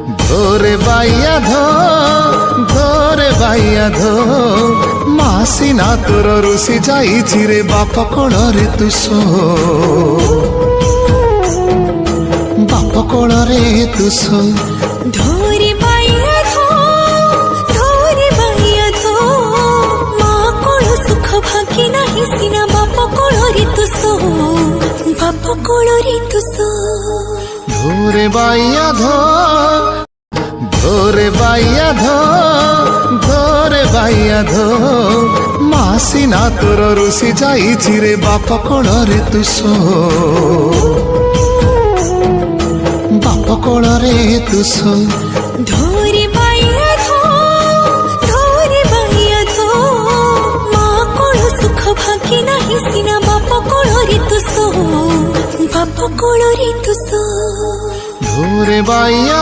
ধরে বাইয়া ধরে বাইয়া মাসি না তোর রুষি যাইছি রে বাপ কোଳରେ তু শো বাপ কোଳରେ তু শো ধরে বাইয়া মা কোଳ সুখ ভাগি নাহি সিনা বাপ কোଳରେ তু শো বাপ কোଳରେ তু শো ধরে বাইয়া ধরে বাইয়া ধরে বাইয়া মাসি না তোর রুষি যাইছি রে বাপ কোଳରେ তু শো বাপ কোଳରେ তু শো ধরে বাইয়া মা কোଳ সুখ ভাগি নাহি সিনা বাপ কোଳରେ তু শো বাপ কোଳରେ তু শো ধরে বাইয়া